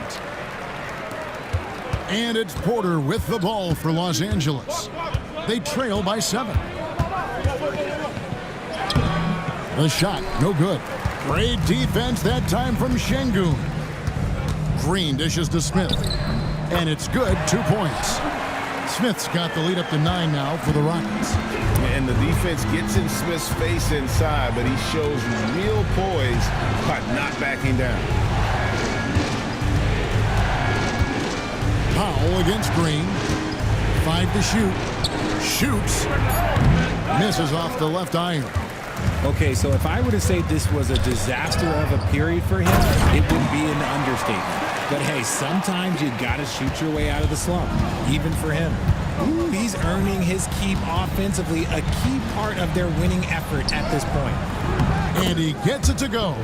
And it's Porter with the ball for Los Angeles. They trail by 7. The shot, no good. Great defense that time from Şengün. Green dishes to Smith. And it's good, 2 points. Smith's got the lead up to 9 now for the Rockets. And the defense gets in Smith's face inside, but he shows real poise by not backing down. Powell against Green. 5 to shoot. Shoots. Misses off the left iron. Okay, so if I were to say this was a disaster of a period for him, it would be an understatement. But hey, sometimes you gotta shoot your way out of the slump, even for him. Ooh, he's earning his keep offensively, a key part of their winning effort at this point. And he gets it to go.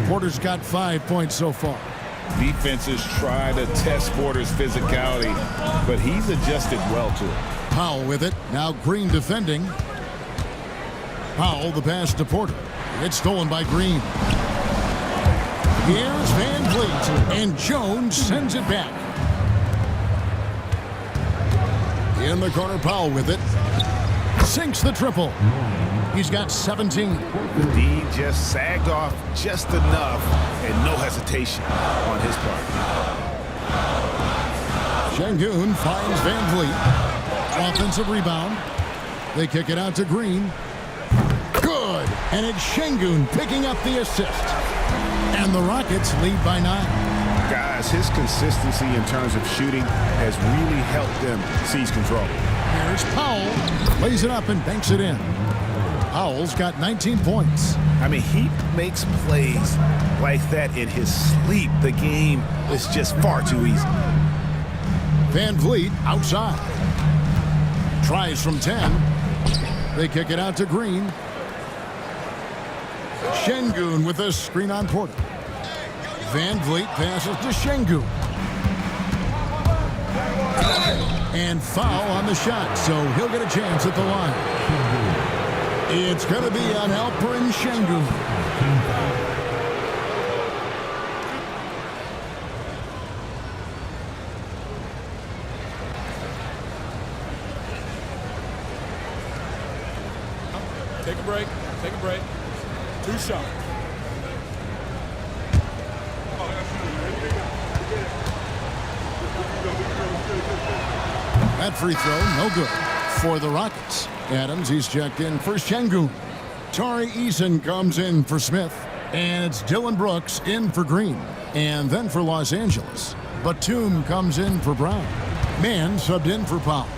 Porter's got 5 points so far. Defenses try to test Porter's physicality, but he's adjusted well to it. Powell with it. Now Green defending. Powell, the pass to Porter. It's stolen by Green. Here's Van Vliet, and Jones sends it back. In the corner, Powell with it. Sinks the triple. He's got 17. The D just sagged off just enough, and no hesitation on his part. Şengün finds Van Vliet. Offensive rebound. They kick it out to Green. Good. And it's Şengün picking up the assist. And the Rockets lead by 9. Guys, his consistency in terms of shooting has really helped them seize control. Here's Powell. Lays it up and banks it in. Powell's got 19 points. I mean, he makes plays like that in his sleep. The game is just far too easy. Van Vliet outside. Tries from 10. They kick it out to Green. Şengün with a screen on Porter. Van Vliet passes to Şengün. And foul on the shot, so he'll get a chance at the line. It's going to be on Alperen Şengün. Take a break. Take a break. 2 shots. That free throw, no good for the Rockets. Adams, he's checked in for Şengün. Tari Eason comes in for Smith. And it's Dylan Brooks in for Green. And then for Los Angeles, Batum comes in for Brown. Mann subbed in for Powell.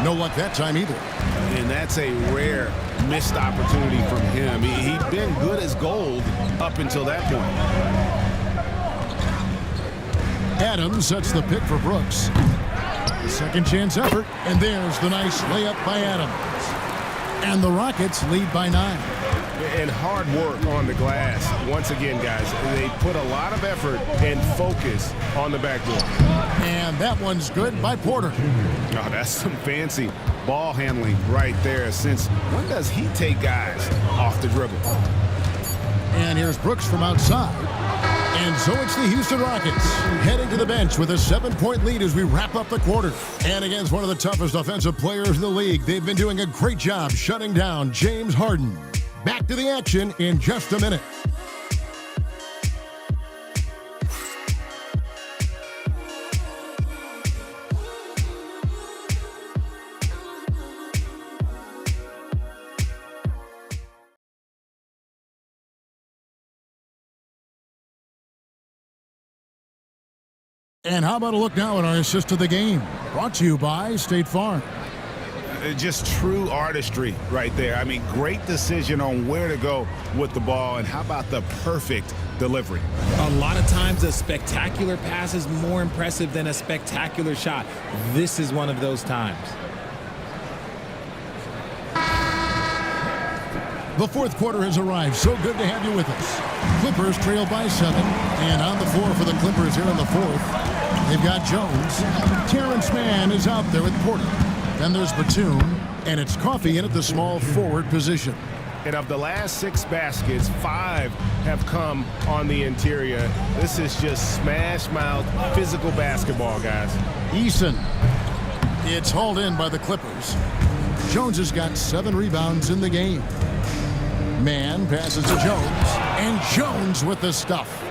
No luck that time either. And that's a rare missed opportunity from him. He'd been good as gold up until that point. Adams sets the pick for Brooks. Second chance effort, and there's the nice layup by Adams. And the Rockets lead by 9. And hard work on the glass. Once again, guys, they put a lot of effort and focus on the backboard. And that one's good by Porter. Oh, that's some fancy ball handling right there. Since when does he take guys off the dribble? And here's Brooks from outside. And so it's the Houston Rockets heading to the bench with a 7-point lead as we wrap up the quarter. And against one of the toughest offensive players in the league, they've been doing a great job shutting down James Harden. Back to the action in just a minute. And how about a look now at our assist of the game? Brought to you by State Farm. Just true artistry right there. I mean, great decision on where to go with the ball, and how about the perfect delivery? A lot of times a spectacular pass is more impressive than a spectacular shot. This is one of those times. The fourth quarter has arrived. So good to have you with us. Clippers trail by 7. And on the floor for the Clippers here in the fourth, they've got Jones. Terrence Mann is out there with Porter. Then there's Batum, and it's Coffey in at the small forward position. And of the last 6 baskets, 5 have come on the interior. This is just smash-mouth physical basketball, guys. Eason. It's hauled in by the Clippers. Jones has got 7 rebounds in the game. Mann passes to Jones, and Jones with the stuff.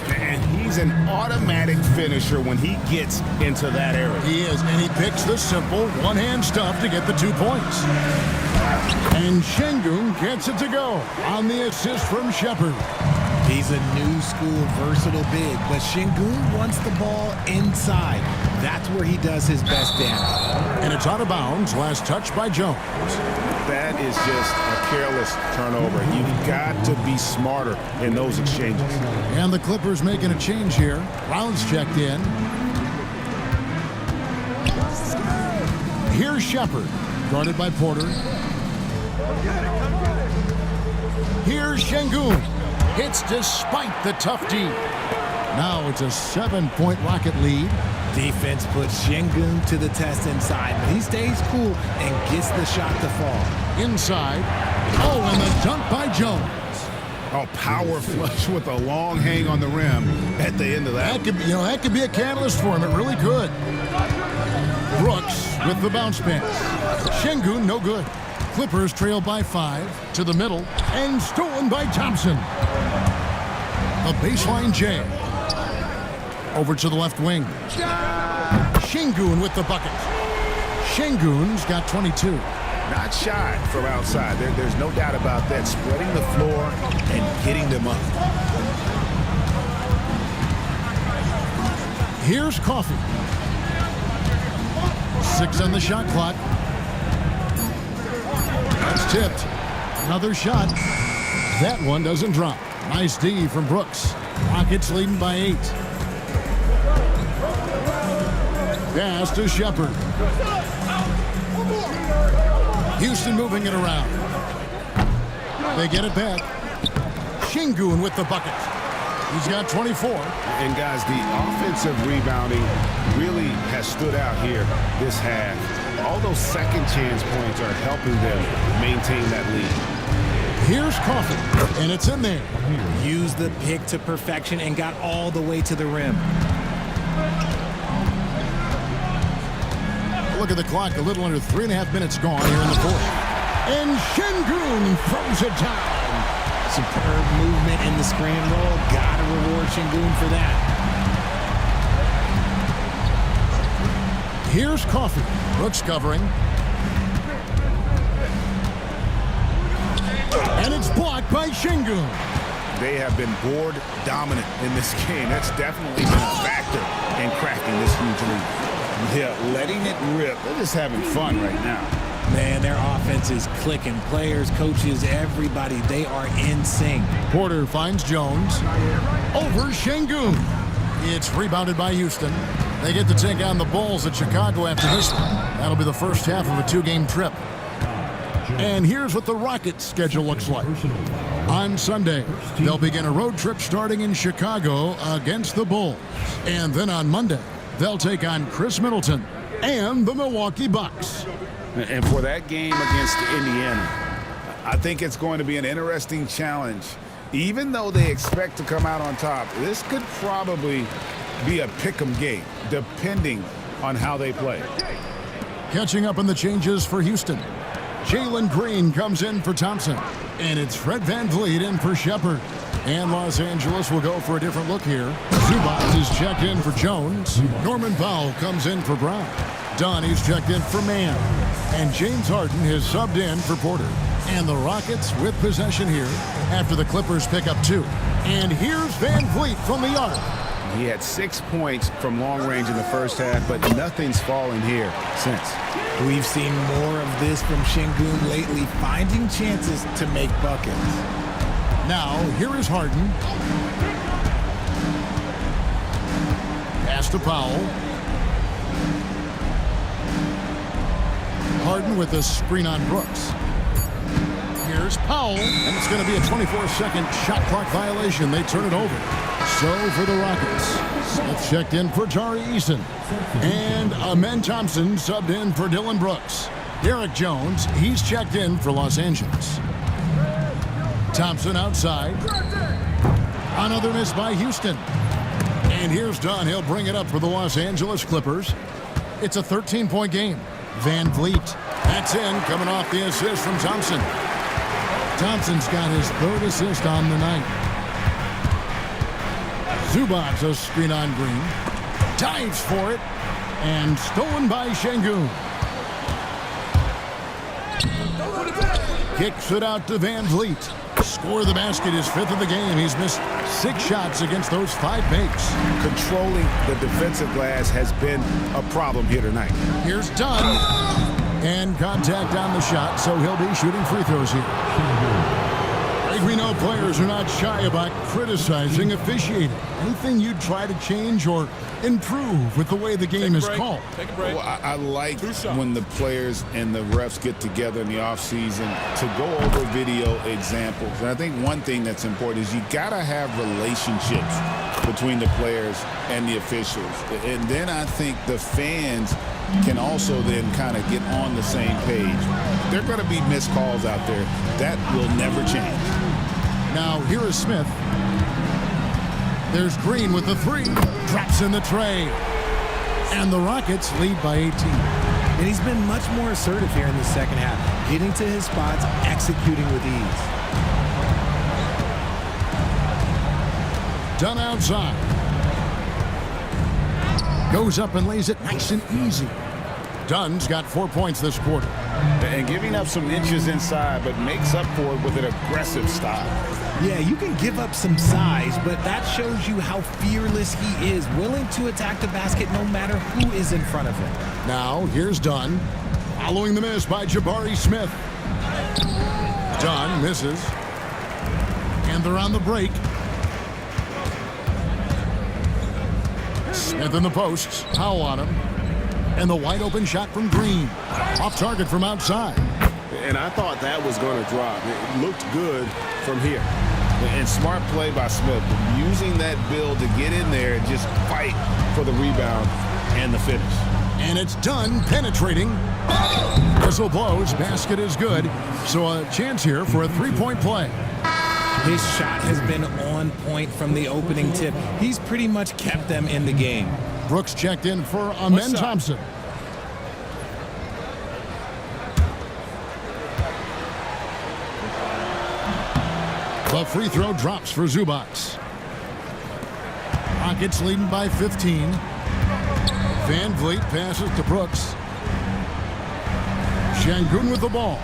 And he's an automatic finisher when he gets into that area. He is, and he picks the simple one-hand stuff to get the 2 points. And Şengün gets it to go on the assist from Shepherd. He's a new school versatile big, but Şengün wants the ball inside. That's where he does his best damage. And it's out of bounds. Last touch by Jones. That is just a careless turnover. You've got to be smarter in those exchanges. And the Clippers making a change here. Brown's checked in. Here's Shepherd, guarded by Porter. Here's Şengün. Hits despite the tough D. Now it's a 7-point Rocket lead. Defense puts Şengün to the test inside, but he stays cool and gets the shot to fall. Inside. Oh, and the dunk by Jones. Oh, power flush with a long hang on the rim at the end of that. That could be a catalyst for him. It really could. Brooks with the bounce pass. Şengün, no good. Clippers trail by 5 to the middle and stolen by Thompson. A baseline jam. Over to the left wing. Şengün with the bucket. Şengün's got 22. Not shy from outside. There's no doubt about that. Spreading the floor and getting them up. Here's Coffey. 6 on the shot clock. That's tipped. Another shot. That one doesn't drop. Nice D from Brooks. Rockets leading by 8. Pass to Shepherd. Houston moving it around. They get it back. Şengün with the bucket. He's got 24. And guys, the offensive rebounding really has stood out here this half. All those second chance points are helping them maintain that lead. Here's Coffey, and it's in there. Used the pick to perfection and got all the way to the rim. Look at the clock, a little under 3.5 minutes gone here in the fourth. And Şengün throws it down. Superb movement in the screen roll. Gotta reward Şengün for that. Here's Coffey. Brooks covering. And it's blocked by Şengün. They have been board dominant in this game. That's definitely been a factor in cracking this huge lead. Yeah, letting it rip. They're just having fun right now. Man, their offense is clicking. Players, coaches, everybody, they are in sync. Porter finds Jones. Over Şengün. It's rebounded by Houston. They get to take on the Bulls at Chicago after this one. That'll be the first half of a two-game trip. And here's what the Rockets' schedule looks like. On Sunday, they'll begin a road trip starting in Chicago against the Bulls. And then on Monday, they'll take on Chris Middleton and the Milwaukee Bucks. And for that game against Indiana, I think it's going to be an interesting challenge. Even though they expect to come out on top, this could probably be a pick-em game, depending on how they play. Catching up on the changes for Houston. Jalen Green comes in for Thompson. And it's Fred VanVleet in for Shepard. And Los Angeles will go for a different look here. Zubac is checked in for Jones. Norman Powell comes in for Brown. Dunn is checked in for Mann. And James Harden has subbed in for Porter. And the Rockets with possession here after the Clippers pick up 2. And here's VanVleet from the arc. He had 6 points from long range in the first half, but nothing's fallen here since. We've seen more of this from Şengün lately, finding chances to make buckets. Now, here is Harden. Pass to Powell. Harden with a screen on Brooks. Here's Powell, and it's going to be a 24-second shot clock violation. They turn it over. So for the Rockets, Smith checked in for Tari Eason. And Amen Thompson subbed in for Dylan Brooks. Derek Jones, he's checked in for Los Angeles. Thompson outside. Another miss by Houston. And here's Dunn. He'll bring it up for the Los Angeles Clippers. It's a 13-point game. VanVleet. That's in, coming off the assist from Thompson. Thompson's got his 3rd assist on the night. Zubac, a screen on Green. Dives for it. And stolen by Şengün. Kicks it out to VanVleet. Score the basket, his 5th of the game. He's missed 6 shots against those 5 makes. Controlling the defensive glass has been a problem here tonight. Here's Dunn. And contact on the shot, so he'll be shooting free throws here. Greg, we know players are not shy about criticizing officiating. Anything you'd try to change or improve with the way the game is called? Take a break. Well, I like when the players and the refs get together in the offseason to go over video examples. And I think one thing that's important is you got to have relationships between the players and the officials. And then I think the fans can also then kind of get on the same page. There are going to be missed calls out there. That will never change. Now, here is Smith. There's Green with the 3. Drops in the tray. And the Rockets lead by 18. And he's been much more assertive here in the second half, getting to his spots, executing with ease. Dunn outside. Goes up and lays it nice and easy. Dunn's got 4 points this quarter. And giving up some inches inside, but makes up for it with an aggressive style. Yeah, you can give up some size, but that shows you how fearless he is, willing to attack the basket no matter who is in front of him. Now, here's Dunn. Following the miss by Jabari Smith. Dunn misses. And they're on the break. Smith in the posts. Powell on him. And the wide open shot from Green. Off target from outside. And I thought that was going to drop. It looked good from here. And smart play by Smith, using that build to get in there and just fight for the rebound and the finish. And it's Dunn penetrating. Whistle blows. Basket is good. So a chance here for a 3-point play. His shot has been on point from the opening tip. He's pretty much kept them in the game. Brooks checked in for Amen Thompson. The free throw drops for Zubac. Rockets leading by 15. Van Vliet passes to Brooks. Şengün with the ball.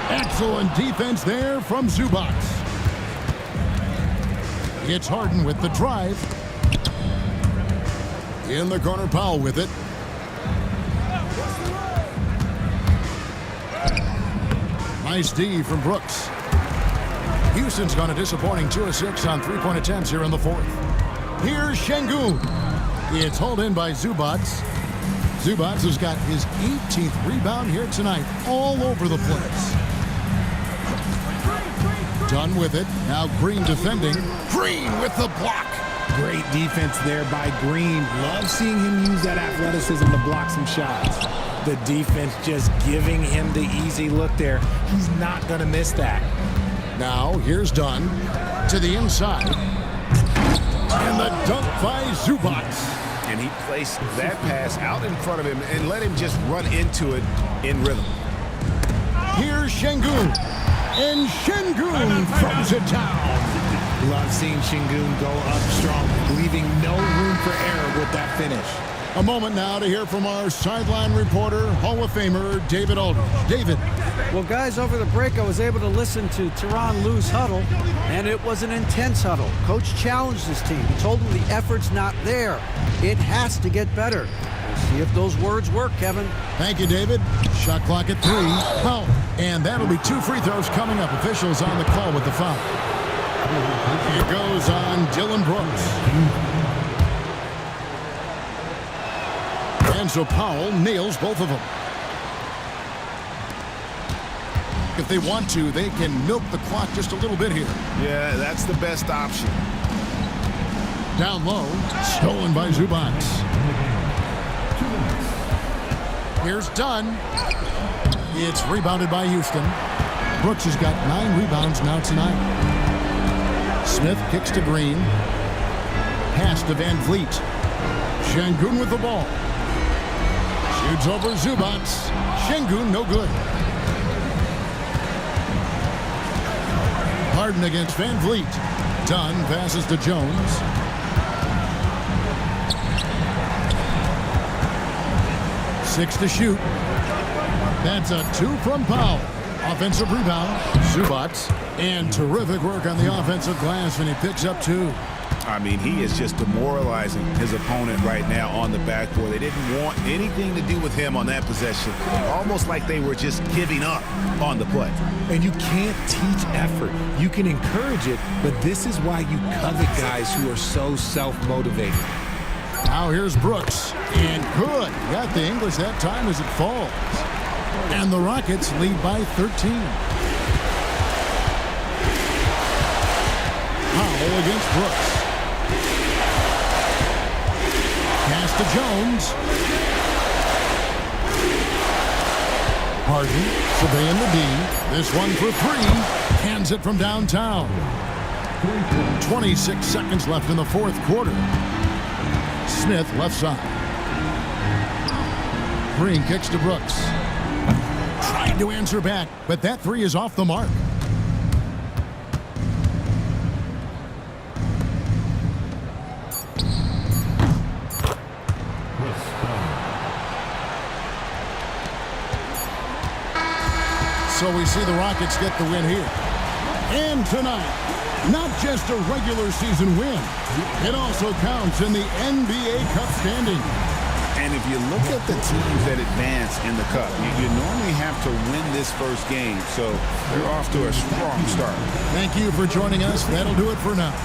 Excellent defense there from Zubac. It's Harden with the drive. In the corner, Powell with it. Nice D from Brooks. Houston's gone a disappointing 2 of 6 on three-point attempts here in the fourth. Here's Şengün. It's hauled in by Zubac. Zubac has got his 18th rebound here tonight, all over the place. Done with it. Now Green defending. Green with the block. Great defense there by Green. Love seeing him use that athleticism to block some shots. The defense just giving him the easy look there. He's not going to miss that. Now here's Dunn to the inside. And the dunk by Zubac. And he placed that pass out in front of him and let him just run into it in rhythm. Here's Şengün. And Şengün throws it down. Love seeing Şengün go up strong, leaving no room for error with that finish. A moment now to hear from our sideline reporter, Hall of Famer David Aldridge. David. Well, guys, over the break, I was able to listen to Tyronn Lue's huddle, and it was an intense huddle. Coach challenged his team. He told them the effort's not there. It has to get better. We'll see if those words work, Kevin. Thank you, David. Shot clock at 3. Foul. And that'll be 2 free throws coming up. Officials on the call with the foul. It goes on Dillon Brooks. And so Powell nails both of them. If they want to, they can milk the clock just a little bit here. Yeah, that's the best option. Down low, stolen by Zubac. Here's Dunn. It's rebounded by Houston. Brooks has got 9 rebounds now tonight. Smith kicks to Green. Pass to Van Vliet. Şengün with the ball. Shoots over Zubac. Şengün no good. Harden against Van Vliet. Dunn passes to Jones. Six to shoot. That's a 2 from Powell. Offensive rebound, Zubac. And terrific work on the offensive glass, and he picks up 2. I mean, he is just demoralizing his opponent right now on the backboard. They didn't want anything to do with him on that possession. Almost like they were just giving up on the play. And you can't teach effort. You can encourage it, but this is why you covet guys who are so self-motivated. Now here's Brooks. And good. Got the English that time as it falls. And the Rockets lead by 13. Powell against Brooks. Pass to Jones. Harden surveying the D. This one for 3. Hands it from downtown. 26 seconds left in the fourth quarter. Smith left side. Green kicks to Brooks. Trying to answer back, but that 3 is off the mark. So we see the Rockets get the win here. And tonight, not just a regular season win, it also counts in the NBA Cup standing. And if you look at the teams that advance in the Cup, you normally have to win this first game, so they're off to a strong start. Thank you for joining us. That'll do it for now.